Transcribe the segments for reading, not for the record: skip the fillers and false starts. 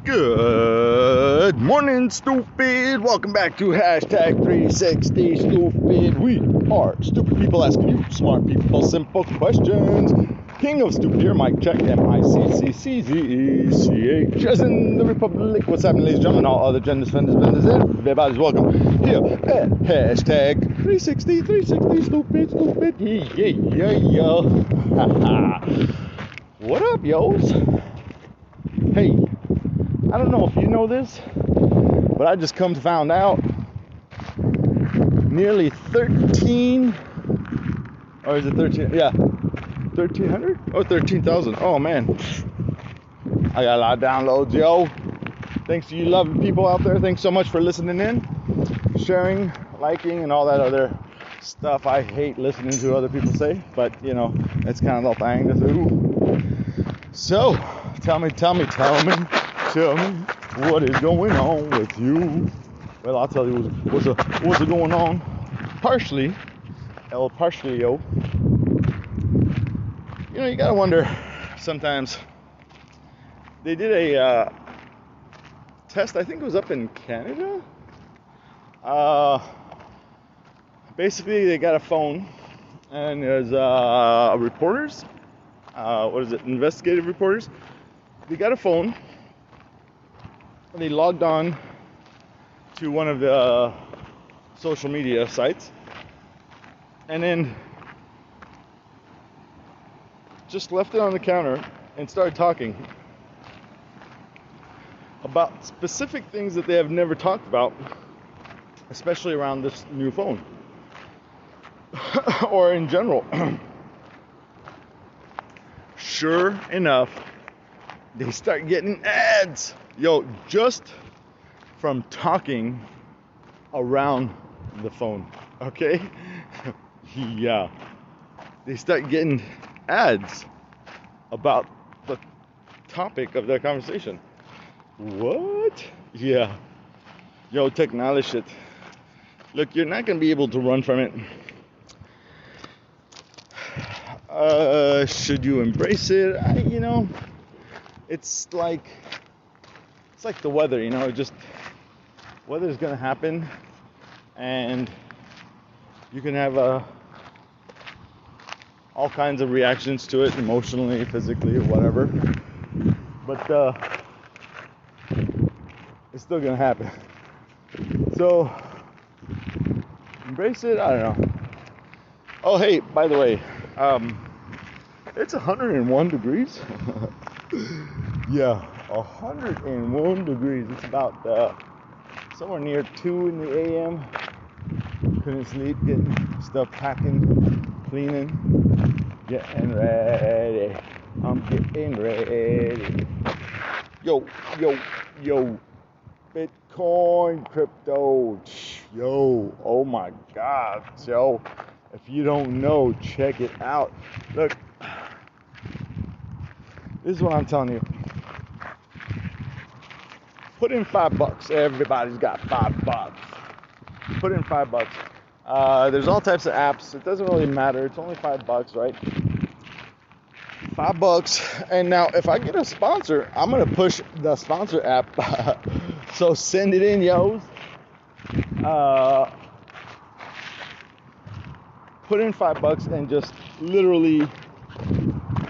Good morning, stupid. Welcome back to hashtag 360 stupid. We are stupid people asking you smart people simple questions. King of stupid here, Mike check, MICCCZECH. As in the Republic. What's happening, ladies and gentlemen? All other genders, vendors, everybody's welcome here at hashtag 360 stupid. Yeah. What up, yos? Hey. I don't know if you know this, but I just come to found out nearly 13, or is it 13? Yeah, 1,300 or 13,000. Oh man, I got a lot of downloads, yo. Thanks to you lovely people out there. Thanks so much for listening in, sharing, liking, and all that other stuff I hate listening to other people say, but you know, it's kind of the thing to do. So, tell me. Tell me what is going on with you. Well, I'll tell you what's going on. Partially, yo. You know, you gotta wonder sometimes. They did a test, I think it was up in Canada. Basically, they got a phone, and there's reporters. Investigative reporters. They got a phone. They logged on to one of the social media sites and then just left it on the counter and started talking about specific things that they have never talked about, especially around this new phone or in general. Sure enough, they start getting ads. Yo, just from talking around the phone, okay? Yeah. They start getting ads about the topic of their conversation. What? Yeah. Yo, technology shit. Look, you're not going to be able to run from it. Should you embrace it? It's like the weather, you know, weather's gonna happen and you can have all kinds of reactions to it, emotionally, physically, or whatever, but it's still gonna happen. So embrace it. I don't know. Oh hey, by the way, it's 101 degrees. Yeah, 101 degrees. It's about somewhere near 2 in the a.m. Couldn't sleep, getting stuff packing, cleaning, getting ready. I'm getting ready. Yo. BitCoin, crypto. Yo, oh my God. Yo, if you don't know, check it out. Look, this is what I'm telling you. Put in $5. Everybody's got $5. Put in $5. There's all types of apps. It doesn't really matter. It's only $5, right? $5. And now, if I get a sponsor, I'm gonna push the sponsor app. So send it in, yos. Put in $5 and just literally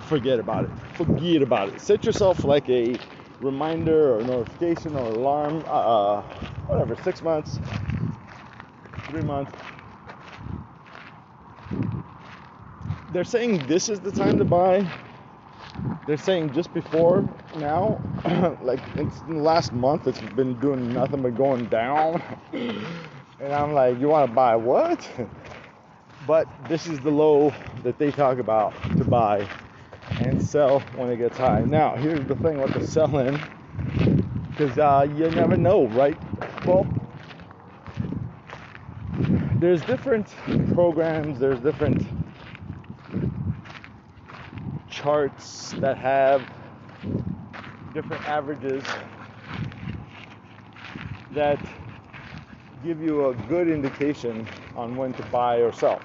forget about it. Set yourself like a reminder or notification or alarm, whatever, 6 months, 3 months. They're saying this is the time to buy. They're saying just before now, like in the last month, it's been doing nothing but going down. And I'm like, you want to buy what? But this is the low that they talk about to buy and sell when it gets high. Now, here's the thing with the selling, because you never know, right? Well, there's different programs, there's different charts that have different averages that give you a good indication on when to buy or sell.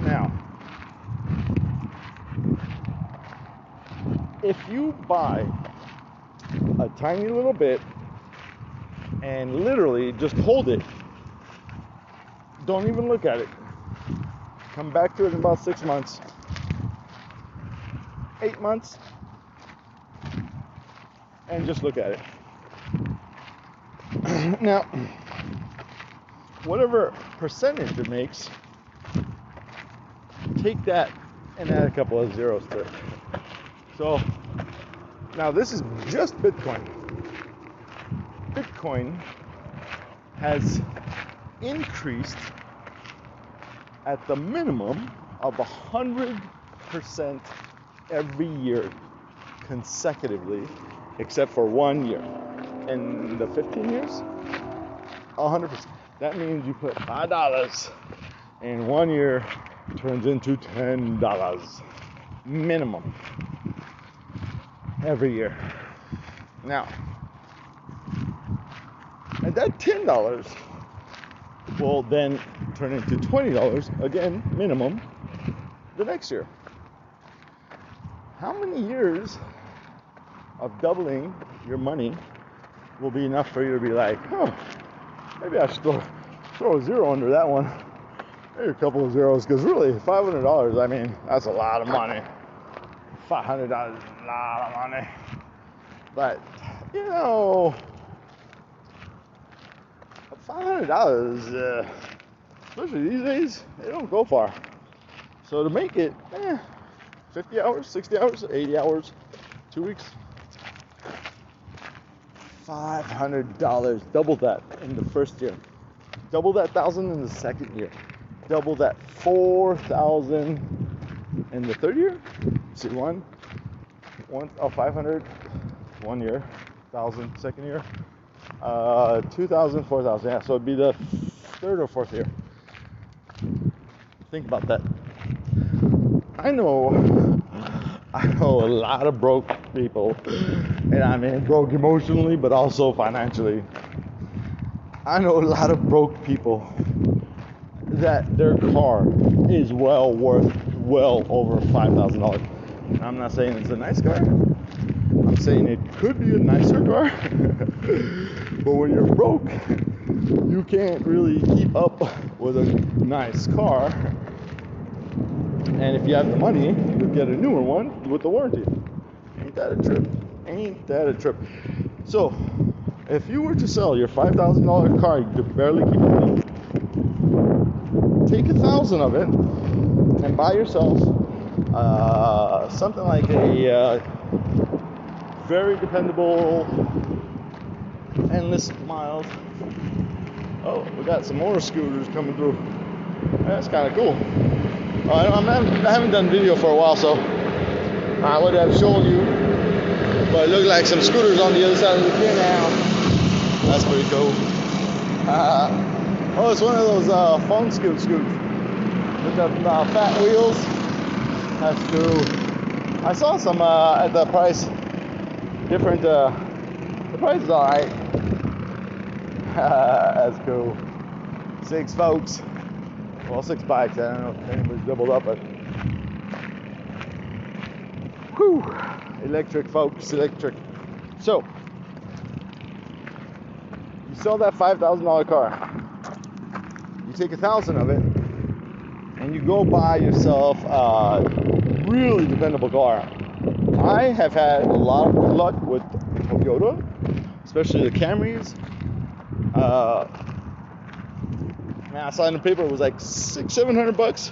Now, if you buy a tiny little bit and literally just hold it. Don't even look at it. Come back to it in about 6 months, 8 months, and just look at it. Now, whatever percentage it makes, take that and add a couple of zeros to it. So, now this is just Bitcoin. Bitcoin has increased at the minimum of 100% every year consecutively, except for 1 year. In the 15 years, 100%. That means you put $5 in 1 year, turns into $10 minimum every year. Now, and that $10 will then turn into $20 again minimum the next year. How many years of doubling your money will be enough for you to be like, oh, maybe I should throw a zero under that one, maybe a couple of zeros, because really $500, I mean, that's a lot of money. $500 is a lot of money. But you know, $500, especially these days, they don't go far. So to make it 50 hours, 60 hours, 80 hours, 2 weeks, $500, double that in the first year, double that 1,000 in the second year, double that 4,000 in the third year. See, 500 1 year, 1,000 second year, 2,000, 4,000. Yeah, so it'd be the third or fourth year. Think about that. I know a lot of broke people, and I mean broke emotionally, but also financially. I know a lot of broke people that their car is well over $5,000. I'm not saying it's a nice car. I'm saying it could be a nicer car. But when you're broke, you can't really keep up with a nice car. And if you have the money, you'll get a newer one with the warranty. Ain't that a trip? Ain't that a trip? So, if you were to sell your $5,000 car, you could barely keep it. Take 1,000 of it and buy yourself something like a very dependable, endless miles. Oh, we got some more scooters coming through. That's kind of cool. I haven't done video for a while, so I would have shown you, but it looked like some scooters on the other side of the canal. That's pretty cool. Oh, it's one of those phone scooters with the fat wheels. That's cool. I saw some at the price different. The price is all right. That's cool. 6 folks. Well, 6 bikes. I don't know if anybody's doubled up, but whew, electric, folks, electric. So you sell that $5,000 car. You take 1,000 of it, and you go buy yourself a really dependable car. I have had a lot of good luck with Toyota, especially the Camrys. Man, I saw in the paper it was like $600-700.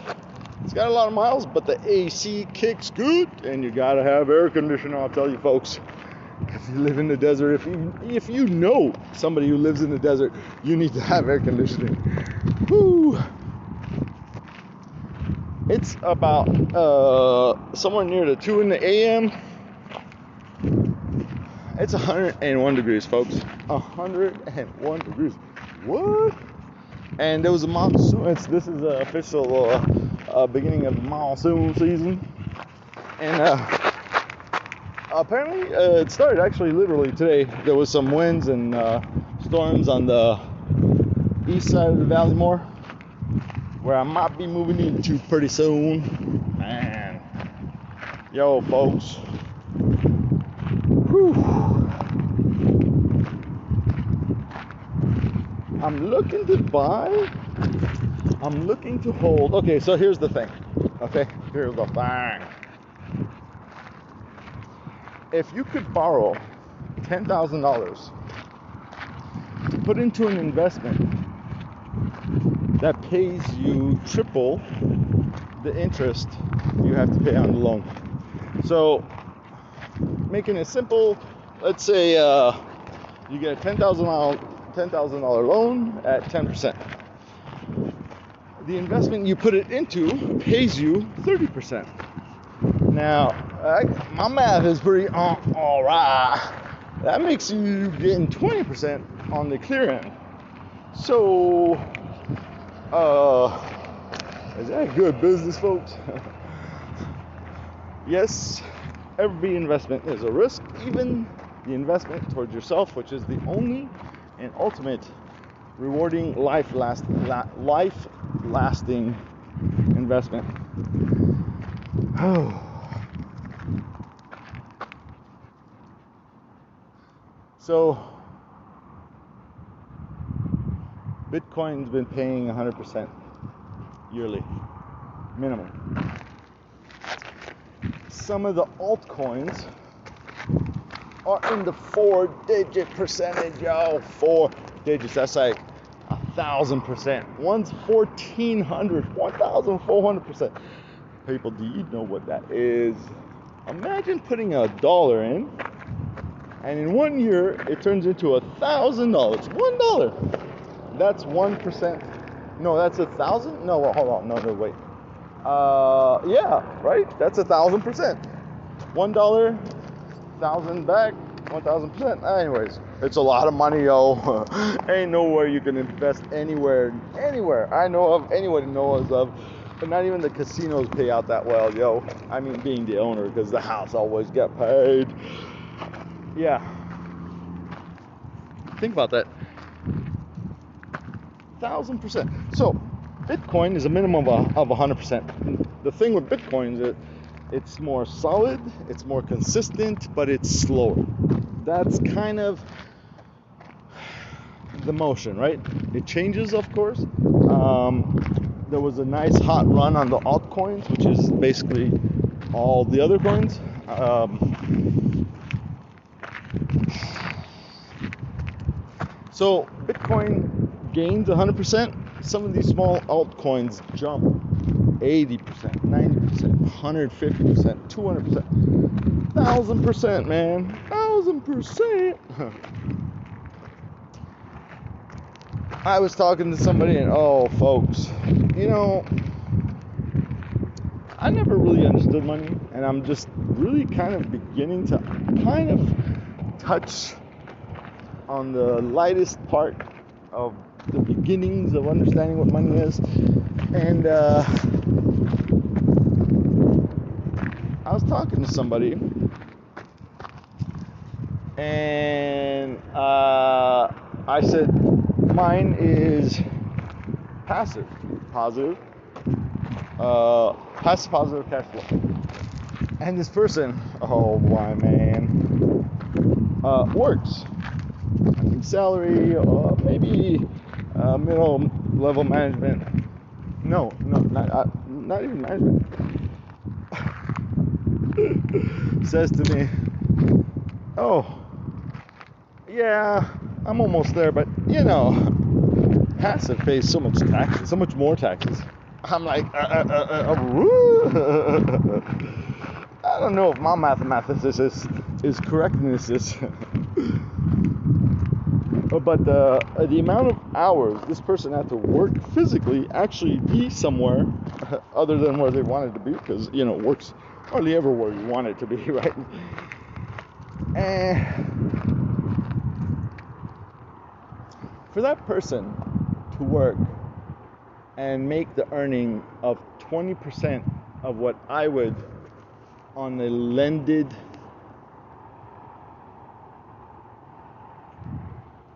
It's got a lot of miles, but the AC kicks good, and you gotta have air conditioning. I'll tell you, folks. If you live in the desert, if you know somebody who lives in the desert, you need to have air conditioning. Woo! It's about somewhere near the 2 a.m. It's 101 degrees, folks. 101 degrees. What? And there was a monsoon. This is the official beginning of the monsoon season. And apparently it started actually literally today. There was some winds and storms on the east side of the valley more, where I might be moving into pretty soon. Man, yo, folks, I'm looking to buy. I'm looking to hold. Okay, so here's the thing. Okay, here's the thing. If you could borrow $10,000 to put into an investment that pays you triple the interest you have to pay on the loan. So, making it simple, let's say you get a $10,000 loan at 10%. The investment you put it into pays you 30%. Now, my math is pretty all right. That makes you getting 20% on the clear end. So, is that good business, folks? Yes, every investment is a risk, even the investment towards yourself, which is the only and ultimate rewarding life-lasting investment. So, Bitcoin's been paying 100% yearly, minimum. Some of the altcoins are in the 4-digit percentage, yo. 4 digits, that's like 1,000%. One's 1,400%. People, do you know what that is? Imagine putting $1 in, and in 1 year it turns into $1,000. $1. That's 1%. No, that's 1,000. No, well, hold on. No, wait. Yeah, right. That's 1,000%. $1, 1,000 back, 1,000%. Anyways, it's a lot of money, yo. Ain't nowhere you can invest anywhere. I know of, anyone knows of, but not even the casinos pay out that well, yo. I mean, being the owner, because the house always get paid. Yeah. Think about that. 1,000%. So, Bitcoin is a minimum of 100%. The thing with Bitcoin is that it's more solid, it's more consistent, but it's slower. That's kind of the motion, right? It changes, of course. There was a nice hot run on the altcoins, which is basically all the other coins. So Bitcoin gains 100%. Some of these small altcoins jump 80%, 90%, 150%, 200%, 1,000%, man, 1,000%. I was talking to somebody, and folks, I never really understood money, and I'm just really kind of beginning to kind of touch on the lightest part of the beginnings of understanding what money is. And I was talking to somebody, and I said mine is passive positive cash flow. And this person, oh my man, works. I think salary, maybe middle level management. No, not even management. Says to me, oh, yeah, I'm almost there, but passive pays so much taxes, so much more taxes. I'm like, I don't know if my mathematician is correct in this. But the amount of hours this person had to work physically, actually be somewhere other than where they wanted to be, because work's hardly ever where you want it to be, right? And for that person to work and make the earning of 20% of what I would on a lended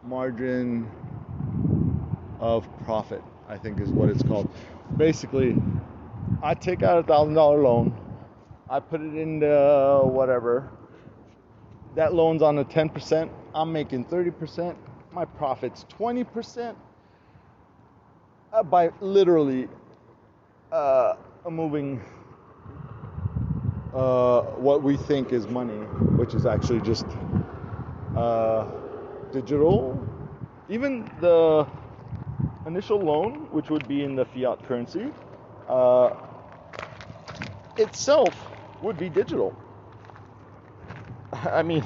margin of profit, I think is what it's called. Basically, I take out $1,000 loan, I put it into whatever, that loan's on a 10%, I'm making 30%, my profit's 20%, by literally moving what we think is money, which is actually just digital. Even the initial loan, which would be in the fiat currency, itself would be digital. I mean,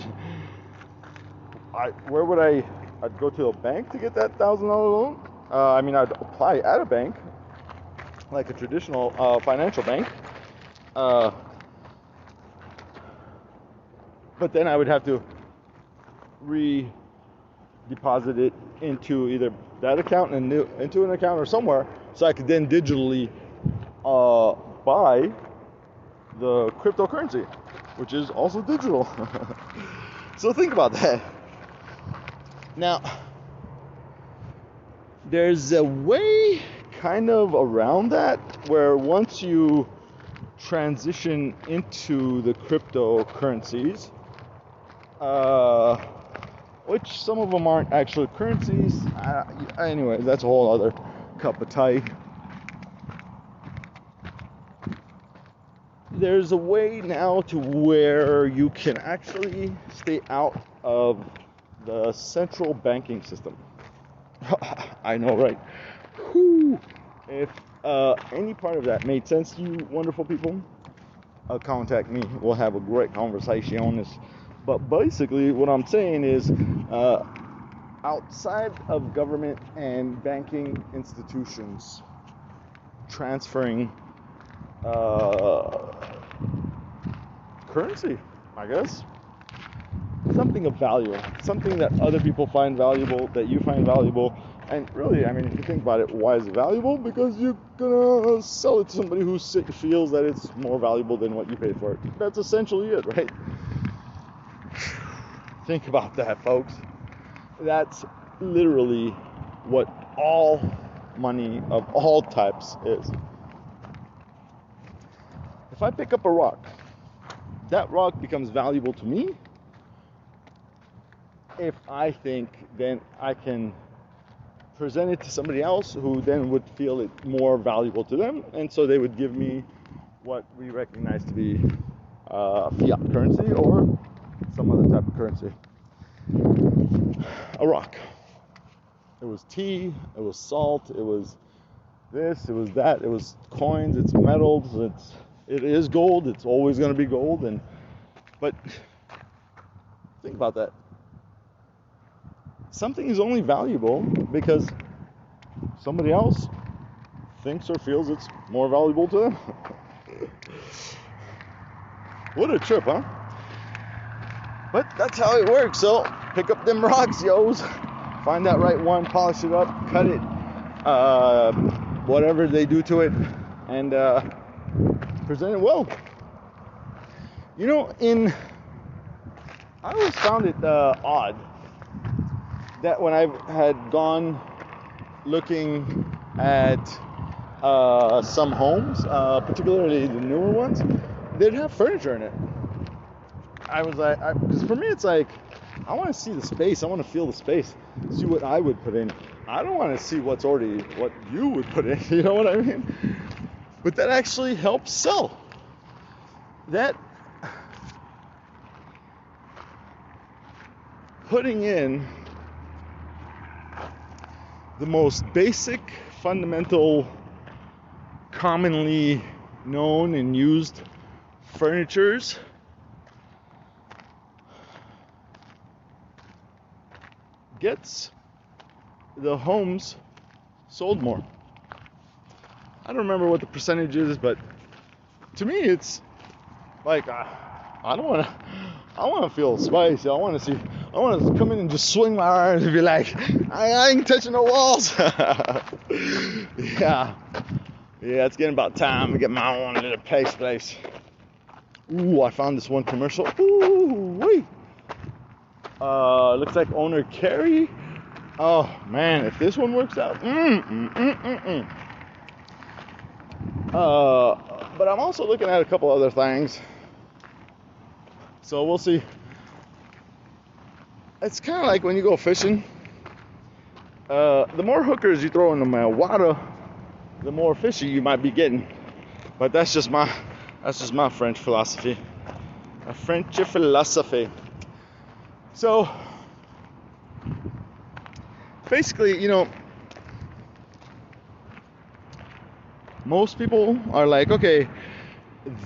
where would I'd go to a bank to get that $1,000 loan? I mean, I'd apply at a bank, like a traditional financial bank. But then I would have to re-deposit it into either that account and into an account or somewhere, so I could then digitally buy the cryptocurrency, which is also digital. So think about that. Now, there's a way kind of around that where once you transition into the cryptocurrencies, which some of them aren't actual currencies. Anyway, that's a whole other cup of tea. There's a way now to where you can actually stay out of the central banking system. I know, right? Whew. If any part of that made sense to you wonderful people, contact me. We'll have a great conversation on this. But basically what I'm saying is outside of government and banking institutions transferring currency, I guess, something of value, something that other people find valuable, that you find valuable. And really, I mean, if you think about it, why is it valuable? Because you're gonna sell it to somebody who feels that it's more valuable than what you paid for it. That's essentially it, right? Think about that, folks. That's literally what all money of all types is. If I pick up a rock, that rock becomes valuable to me if I think then I can present it to somebody else who then would feel it more valuable to them, and so they would give me what we recognize to be fiat currency or some other type of currency. A rock. It was tea, it was salt, it was this, it was that, it was coins, it's metals, it is gold, it's always going to be gold. But think about that. Something is only valuable because somebody else thinks or feels it's more valuable to them. What a trip, huh? But that's how it works. So pick up them rocks, yos. Find that right one, polish it up, cut it, whatever they do to it, and present it well. You know, I always found it odd that when I had gone looking at some homes, particularly the newer ones, they'd have furniture in it. I was like, because for me it's like, I want to see the space, I want to feel the space, see what I would put in. I don't want to see what you would put in, you know what I mean? But that actually helps sell. That putting in the most basic, fundamental, commonly known and used furnitures gets the homes sold more. I don't remember what the percentage is, but to me it's like I want to feel space. I want to come in and just swing my arms and be like, I ain't touching the walls. Yeah, it's getting about time to get my own little place. Ooh, I found this one commercial. Ooh, wait. Looks like owner Carrie. Oh man, if this one works out. But I'm also looking at a couple other things. So we'll see. It's kind of like when you go fishing. The more hookers you throw in the water, the more fishy you might be getting. But that's just my French philosophy. A French philosophy. So basically, most people are like, okay,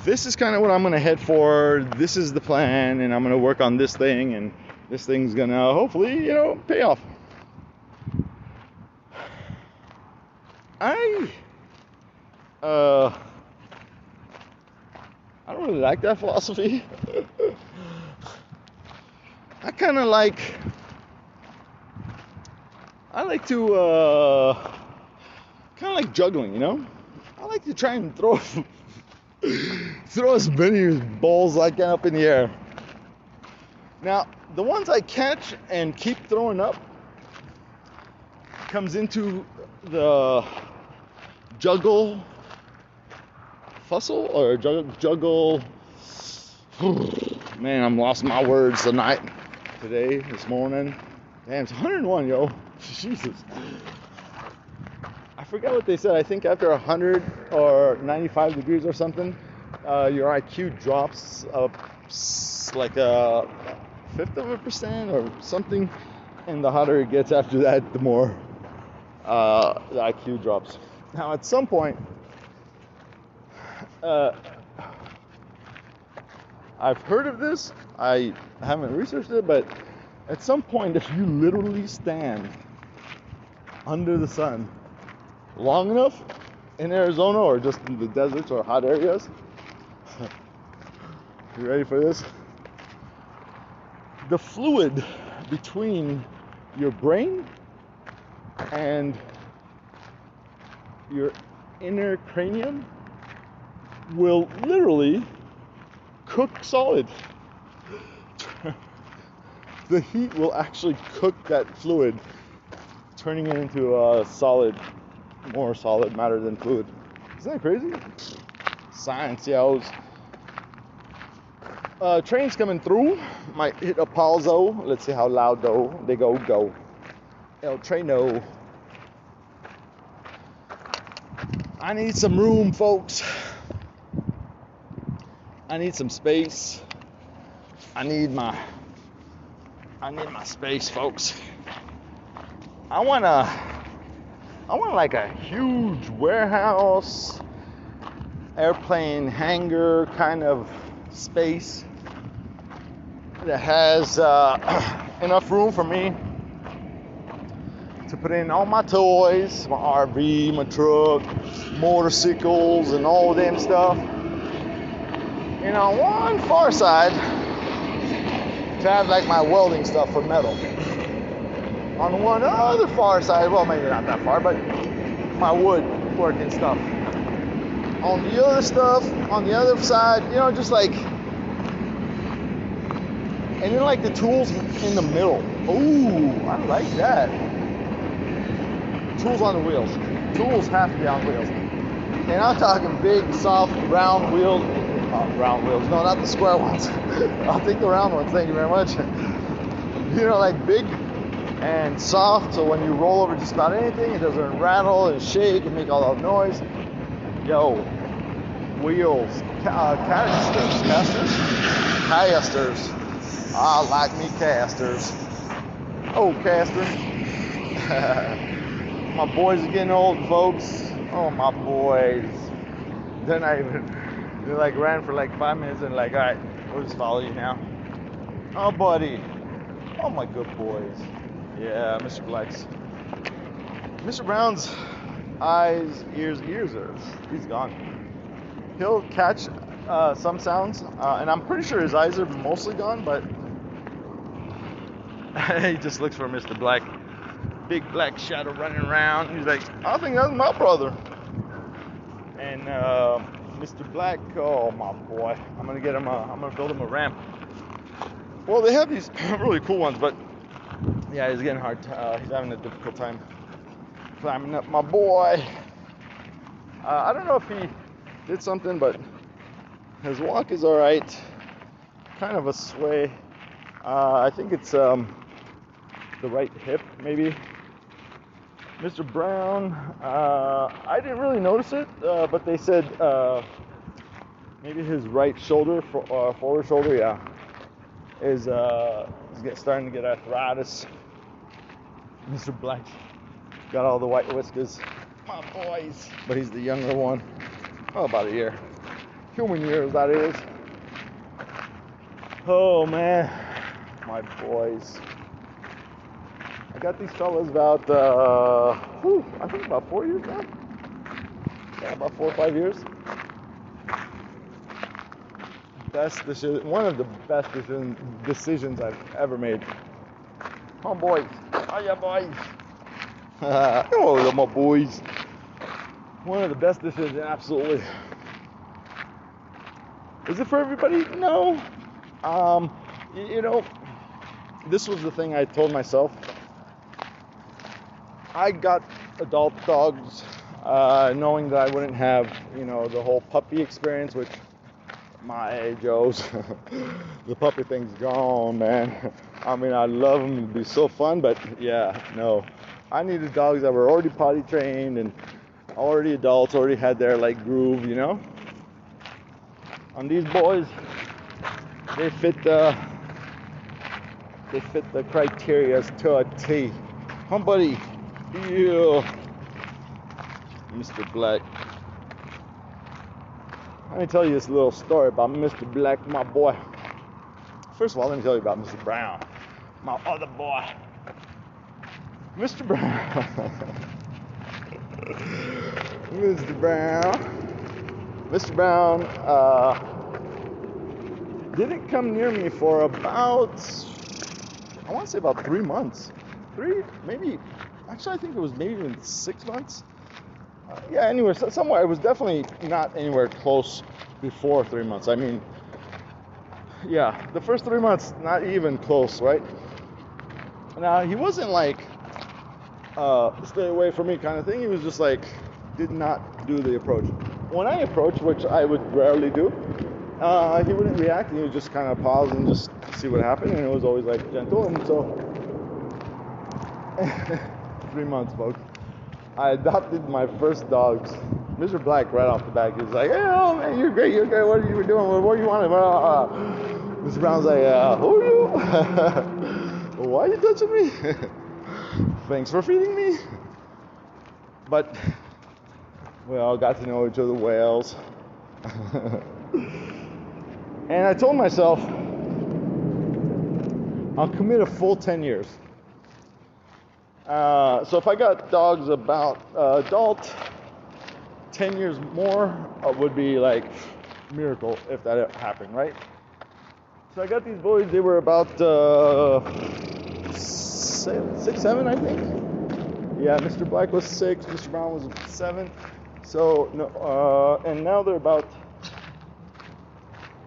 this is kind of what I'm gonna head for. This is the plan, and I'm gonna work on this thing, and this thing's gonna hopefully, pay off. I don't really like that philosophy. I kind of like juggling, I like to try and throw as many balls as I can up in the air. Now, the ones I catch and keep throwing up comes into the juggle fussle or juggle. Man, I'm lost my words this morning. Damn, it's 101, yo. Jesus. I forgot what they said. I think after 100 or 95 degrees or something, your IQ drops like a 1/5% or something, and the hotter it gets after that, the more the IQ drops. Now, at some point, I've heard of this. I haven't researched it, but at some point, if you literally stand under the sun long enough in Arizona or just in the deserts or hot areas, you ready for this? The fluid between your brain and your inner cranium will literally cook solid. The heat will actually cook that fluid, turning it into a more solid matter than fluid. Isn't that crazy? Science, yos. Trains coming through. Might hit a palzo. Let's see how loud though. They go. El Treno. I need some room, folks. I need some space. I need my space, folks. I want like a huge warehouse, airplane hangar kind of space that has enough room for me to put in all my toys, my RV, my truck, motorcycles, and all them stuff. And on one far side, to have like my welding stuff for metal. On one other far side, well, maybe not that far, but my woodworking stuff. On the other side, just like, and then like the tools in the middle. Ooh, I like that. Tools on the wheels. Tools have to be on wheels. And I'm talking big, soft, round wheels. Round wheels. No, not the square ones. I'll take the round ones. Thank you very much. Like big and soft, so when you roll over just about anything, it doesn't rattle and shake and make all that noise. Yo, wheels, casters. I like me casters. Oh, caster. My boys are getting old, folks. Oh, my boys. They're like ran for like 5 minutes and like, all right, we'll just follow you now. Oh, buddy. Oh, my good boys. Yeah, Mr. Black's. Mr. Brown's eyes, ears, he's gone. He'll catch some sounds, and I'm pretty sure his eyes are mostly gone, but he just looks for Mr. Black. Big black shadow running around. He's like, I think that's my brother. And Mr. Black, oh my boy, I'm gonna build him a ramp. Well, they have these really cool ones, but yeah, he's getting hard. He's having a difficult time climbing up, my boy. I don't know if he did something, but his walk is all right. Kind of a sway. I think it's the right hip, maybe. Mr. Brown, I didn't really notice it, but they said maybe his right shoulder, forward shoulder, yeah, is starting to get arthritis. Mr. Black got all the white whiskers, my boys, but he's the younger one. Oh, about a year, human years that is. Oh man, my boys. I got these fellas about, I think about 4 years now. Yeah, about 4 or 5 years. Best decision, one of the best decisions I've ever made. Come on, boys. Hiya, boys. Oh, my boys. One of the best decisions, absolutely. Is it for everybody? No. You know, this was the thing I told myself. I got adult dogs knowing that I wouldn't have, you know, the whole puppy experience, which my Joes, the puppy thing's gone, man. I mean, I love them, it'd be so fun, but yeah, no. I needed dogs that were already potty trained and already adults, already had their like groove, you know. On these boys, they fit the criteria to a T. Come, buddy. Yeah, Mr. Black. Let me tell you this little story about Mr. Black, my boy. First of all, let me tell you about Mr. Brown, my other boy. Mr. Brown. Mr. Brown. Mr. Brown didn't come near me for about, I want to say about 3 months. Maybe. Actually, I think it was maybe even 6 months. Yeah, anywhere, somewhere. It was definitely not anywhere close before 3 months. I mean, yeah, the first 3 months, not even close, right? Now, he wasn't like, stay away from me kind of thing. He was just like, did not do the approach. When I approached, which I would rarely do, he wouldn't react. He would just kind of pause and just see what happened. And it was always like gentle. And so, 3 months, folks. I adopted my first dogs. Mr. Black, right off the bat, he was like, "Hey, oh man, you're great. What are you doing? What do you want?" Mr. Brown's like, "Who are you? Why are you touching me? Thanks for feeding me." But we all got to know each other whales. And I told myself, I'll commit a full 10 years. So if I got dogs about adult, 10 years more would be like miracle if that happened, right? So I got these boys. They were about 6, 7, I think. Yeah, Mr. Black was 6, Mr. Brown was 7. So no, and now they're about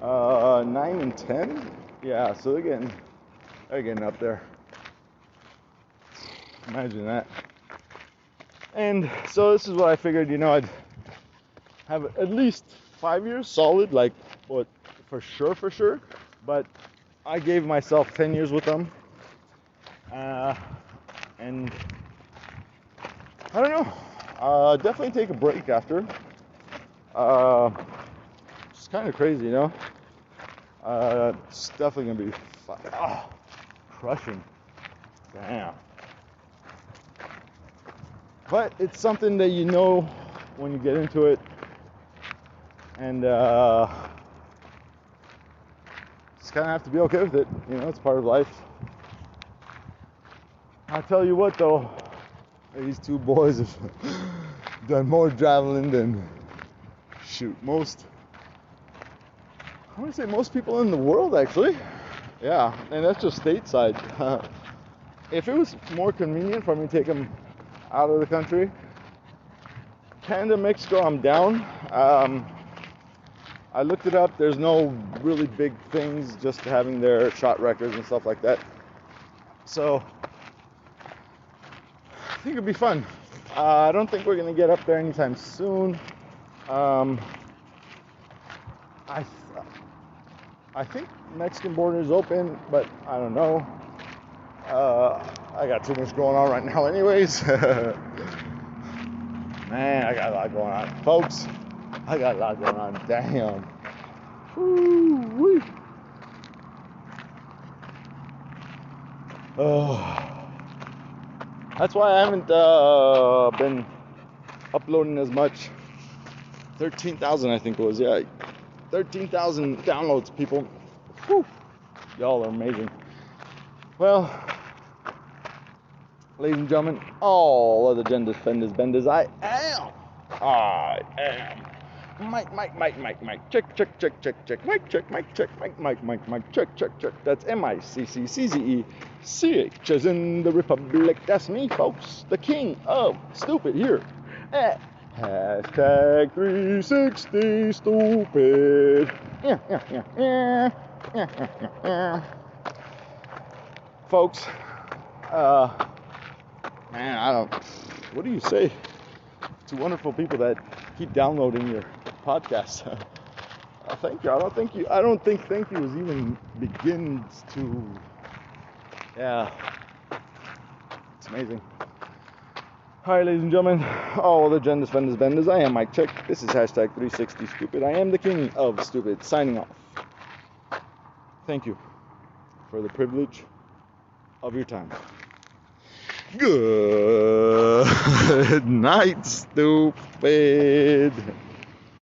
9 and 10. Yeah, so they're getting up there. Imagine that. And so this is what I figured, you know, I'd have at least 5 years solid, like what, for sure. But I gave myself 10 years with them. And I don't know. Definitely take a break after. It's kind of crazy, you know. It's definitely gonna be crushing. Damn. But it's something that you know when you get into it, and just kind of have to be okay with it. You know, it's part of life. I'll tell you what, though, these two boys have done more traveling than most. I want to say most people in the world, actually. Yeah, and that's just stateside. If it was more convenient for me to take them out of the country, Canada, Mexico, I'm down. I looked it up. There's no really big things, just having their shot records and stuff like that. So I think it'd be fun. I don't think we're gonna get up there anytime soon. I think Mexican border is open, but I don't know. I got too much going on right now anyways. Man, I got a lot going on. Folks, I got a lot going on. Damn. Woo-wee. That's why I haven't been uploading as much. 13,000 I think it was, yeah. 13,000 downloads, people. Whew. Y'all are amazing. Well, ladies and gentlemen, all of the gender defenders benders, I am. Mike, check, Mike, check, Mike, check. That's MICCCZECH as in the Republic. That's me, folks, the king of stupid here at hashtag 360 stupid. Yeah. Folks, man, what do you say to wonderful people that keep downloading your podcast? Thank you. I don't think thank you is even begins to, yeah, it's amazing. Hi, ladies and gentlemen, all the genders, vendors, benders, I am Mike Check. This is hashtag 360 stupid. I am the king of stupid, signing off. Thank you for the privilege of your time. Good night, stupid.